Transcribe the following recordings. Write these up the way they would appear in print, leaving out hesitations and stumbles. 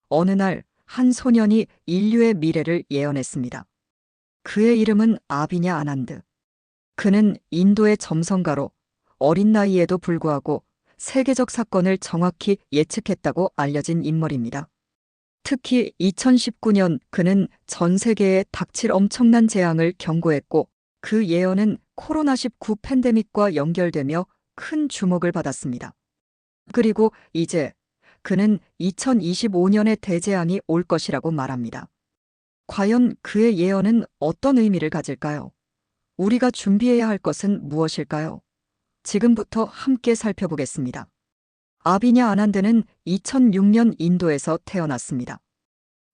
어느 날 한 소년이 인류의 미래를 예언했습니다. 그의 이름은 아비냐 아난드. 그는 인도의 점성가로 어린 나이에도 불구하고 세계적 사건을 정확히 예측했다고 알려진 인물입니다. 특히 2019년 그는 전 세계에 닥칠 엄청난 재앙을 경고했고 그 예언은 코로나19 팬데믹과 연결되며 큰 주목을 받았습니다. 그리고 이제 그는 2025년에 대재앙이 올 것이라고 말합니다. 과연 그의 예언은 어떤 의미를 가질까요? 우리가 준비해야 할 것은 무엇일까요? 지금부터 함께 살펴보겠습니다. 아비냐 아난드는 2006년 인도에서 태어났습니다.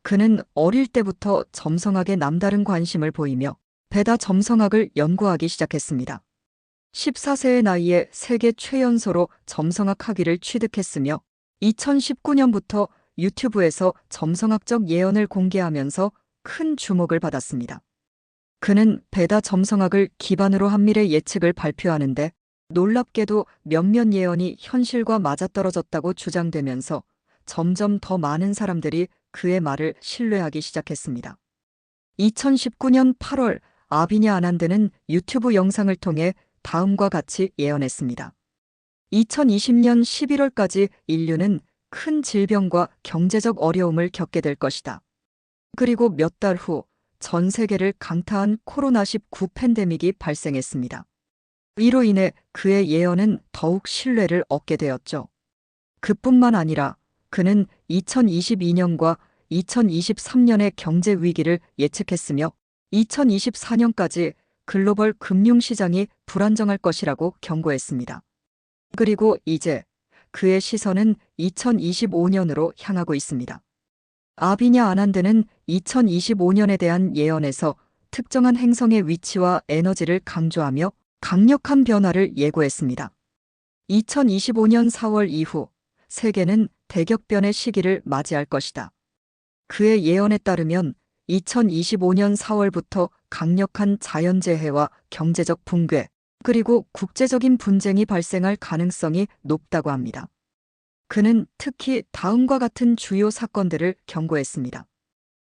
그는 어릴 때부터 점성학에 남다른 관심을 보이며 베다 점성학을 연구하기 시작했습니다. 14세의 나이에 세계 최연소로 점성학 학위를 취득했으며 2019년부터 유튜브에서 점성학적 예언을 공개하면서 큰 주목을 받았습니다. 그는 베다 점성학을 기반으로 한 미래 예측을 발표하는데 놀랍게도 몇몇 예언이 현실과 맞아떨어졌다고 주장되면서 점점 더 많은 사람들이 그의 말을 신뢰하기 시작했습니다. 2019년 8월 아비냐 아난드는 유튜브 영상을 통해 다음과 같이 예언했습니다. 2020년 11월까지 인류는 큰 질병과 경제적 어려움을 겪게 될 것이다. 그리고 몇 달 후 전 세계를 강타한 코로나19 팬데믹이 발생했습니다. 이로 인해 그의 예언은 더욱 신뢰를 얻게 되었죠. 그뿐만 아니라 그는 2022년과 2023년의 경제 위기를 예측했으며 2024년까지 글로벌 금융시장이 불안정할 것이라고 경고했습니다. 그리고 이제 그의 시선은 2025년으로 향하고 있습니다. 아비냐 아난드는 2025년에 대한 예언에서 특정한 행성의 위치와 에너지를 강조하며 강력한 변화를 예고했습니다. 2025년 4월 이후 세계는 대격변의 시기를 맞이할 것이다. 그의 예언에 따르면 2025년 4월부터 강력한 자연재해와 경제적 붕괴, 그리고 국제적인 분쟁이 발생할 가능성이 높다고 합니다. 그는 특히 다음과 같은 주요 사건들을 경고했습니다.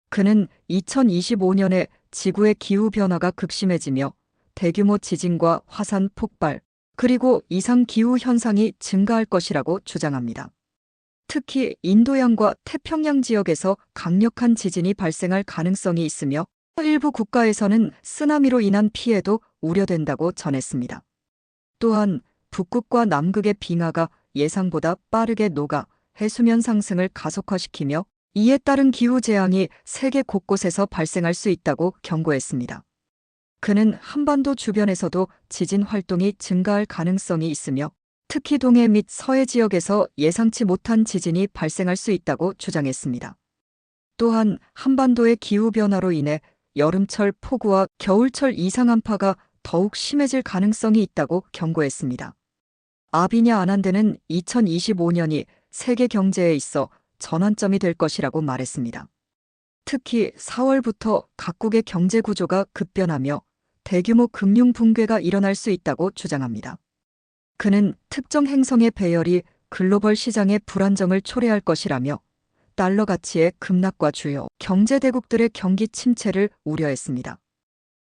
그는 2025년에 지구의 기후변화가 극심해지며 대규모 지진과 화산 폭발, 그리고 이상기후 현상이 증가할 것이라고 주장합니다. 특히 인도양과 태평양 지역에서 강력한 지진이 발생할 가능성이 있으며 일부 국가에서는 쓰나미로 인한 피해도 우려된다고 전했습니다. 또한 북극과 남극의 빙하가 예상보다 빠르게 녹아 해수면 상승을 가속화시키며 이에 따른 기후재앙이 세계 곳곳에서 발생할 수 있다고 경고했습니다. 그는 한반도 주변에서도 지진 활동이 증가할 가능성이 있으며 특히 동해 및 서해 지역에서 예상치 못한 지진이 발생할 수 있다고 주장했습니다. 또한 한반도의 기후변화로 인해 여름철 폭우와 겨울철 이상한파가 더욱 심해질 가능성이 있다고 경고했습니다. 아비냐 아난드는 2025년이 세계 경제에 있어 전환점이 될 것이라고 말했습니다. 특히 4월부터 각국의 경제 구조가 급변하며 대규모 금융 붕괴가 일어날 수 있다고 주장합니다. 그는 특정 행성의 배열이 글로벌 시장의 불안정을 초래할 것이라며 달러 가치의 급락과 주요 경제 대국들의 경기 침체를 우려했습니다.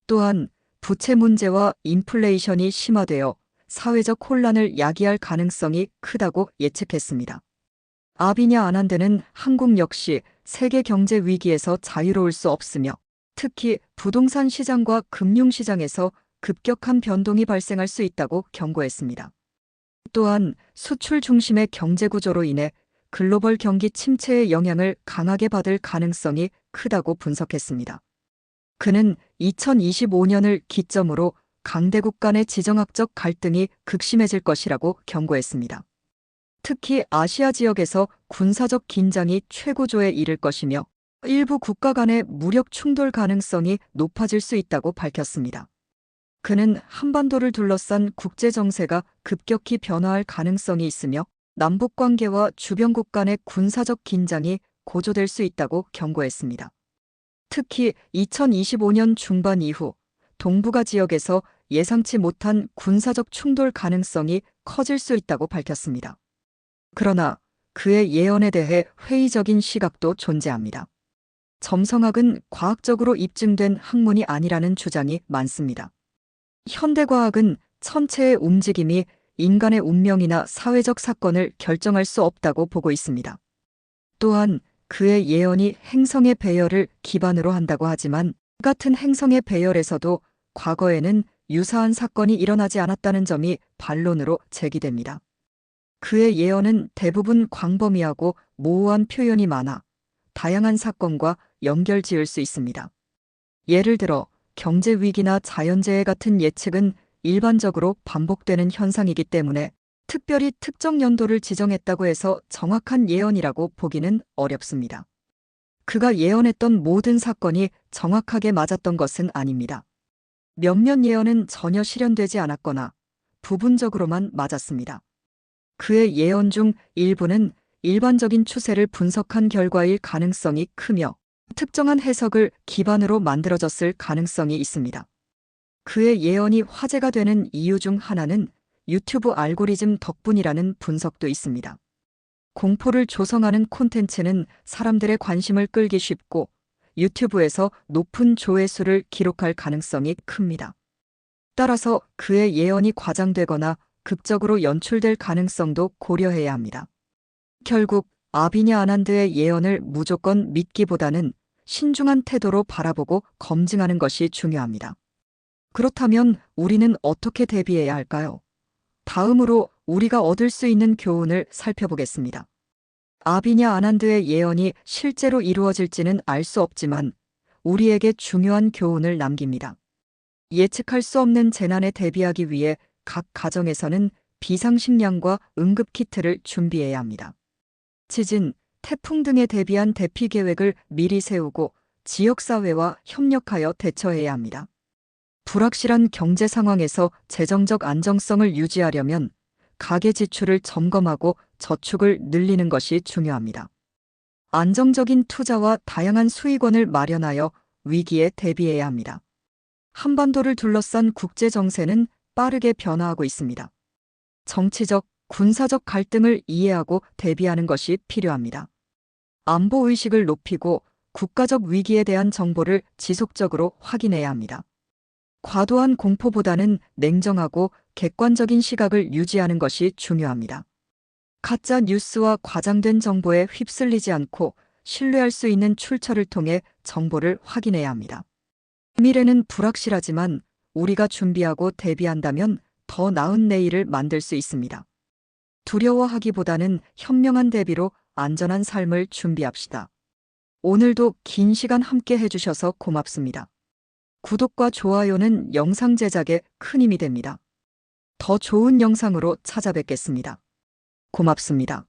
또한 부채 문제와 인플레이션이 심화되어 사회적 혼란을 야기할 가능성이 크다고 예측했습니다. 아비냐 아난드는 한국 역시 세계 경제 위기에서 자유로울 수 없으며 특히 부동산 시장과 금융 시장에서 급격한 변동이 발생할 수 있다고 경고했습니다. 또한 수출 중심의 경제 구조로 인해 글로벌 경기 침체의 영향을 강하게 받을 가능성이 크다고 분석했습니다. 그는 2025년을 기점으로 강대국 간의 지정학적 갈등이 극심해질 것이라고 경고했습니다. 특히 아시아 지역에서 군사적 긴장이 최고조에 이를 것이며 일부 국가 간의 무력 충돌 가능성이 높아질 수 있다고 밝혔습니다. 그는 한반도를 둘러싼 국제 정세가 급격히 변화할 가능성이 있으며 남북 관계와 주변국 간의 군사적 긴장이 고조될 수 있다고 경고했습니다. 특히 2025년 중반 이후 동북아 지역에서 예상치 못한 군사적 충돌 가능성이 커질 수 있다고 밝혔습니다. 그러나 그의 예언에 대해 회의적인 시각도 존재합니다. 점성학은 과학적으로 입증된 학문이 아니라는 주장이 많습니다. 현대과학은 천체의 움직임이 인간의 운명이나 사회적 사건을 결정할 수 없다고 보고 있습니다. 또한 그의 예언이 행성의 배열을 기반으로 한다고 하지만 같은 행성의 배열에서도 과거에는 유사한 사건이 일어나지 않았다는 점이 반론으로 제기됩니다. 그의 예언은 대부분 광범위하고 모호한 표현이 많아 다양한 사건과 연결 지을 수 있습니다. 예를 들어 경제 위기나 자연재해 같은 예측은 일반적으로 반복되는 현상이기 때문에 특별히 특정 연도를 지정했다고 해서 정확한 예언이라고 보기는 어렵습니다. 그가 예언했던 모든 사건이 정확하게 맞았던 것은 아닙니다. 몇몇 예언은 전혀 실현되지 않았거나 부분적으로만 맞았습니다. 그의 예언 중 일부는 일반적인 추세를 분석한 결과일 가능성이 크며 특정한 해석을 기반으로 만들어졌을 가능성이 있습니다. 그의 예언이 화제가 되는 이유 중 하나는 유튜브 알고리즘 덕분이라는 분석도 있습니다. 공포를 조성하는 콘텐츠는 사람들의 관심을 끌기 쉽고 유튜브에서 높은 조회수를 기록할 가능성이 큽니다. 따라서 그의 예언이 과장되거나 극적으로 연출될 가능성도 고려해야 합니다. 결국 아비냐 아난드의 예언을 무조건 믿기보다는 신중한 태도로 바라보고 검증하는 것이 중요합니다. 그렇다면 우리는 어떻게 대비해야 할까요? 다음으로 우리가 얻을 수 있는 교훈을 살펴보겠습니다. 아비냐 아난드의 예언이 실제로 이루어질지는 알 수 없지만 우리에게 중요한 교훈을 남깁니다. 예측할 수 없는 재난에 대비하기 위해 각 가정에서는 비상식량과 응급키트를 준비해야 합니다. 지진, 태풍 등에 대비한 대피 계획을 미리 세우고 지역사회와 협력하여 대처해야 합니다. 불확실한 경제 상황에서 재정적 안정성을 유지하려면 가계 지출을 점검하고 저축을 늘리는 것이 중요합니다. 안정적인 투자와 다양한 수익원을 마련하여 위기에 대비해야 합니다. 한반도를 둘러싼 국제 정세는 빠르게 변화하고 있습니다. 정치적, 군사적 갈등을 이해하고 대비하는 것이 필요합니다. 안보 의식을 높이고 국가적 위기에 대한 정보를 지속적으로 확인해야 합니다. 과도한 공포보다는 냉정하고 객관적인 시각을 유지하는 것이 중요합니다. 가짜 뉴스와 과장된 정보에 휩쓸리지 않고 신뢰할 수 있는 출처를 통해 정보를 확인해야 합니다. 미래는 불확실하지만 우리가 준비하고 대비한다면 더 나은 내일을 만들 수 있습니다. 두려워하기보다는 현명한 대비로 안전한 삶을 준비합시다. 오늘도 긴 시간 함께 해주셔서 고맙습니다. 구독과 좋아요는 영상 제작에 큰 힘이 됩니다. 더 좋은 영상으로 찾아뵙겠습니다. 고맙습니다.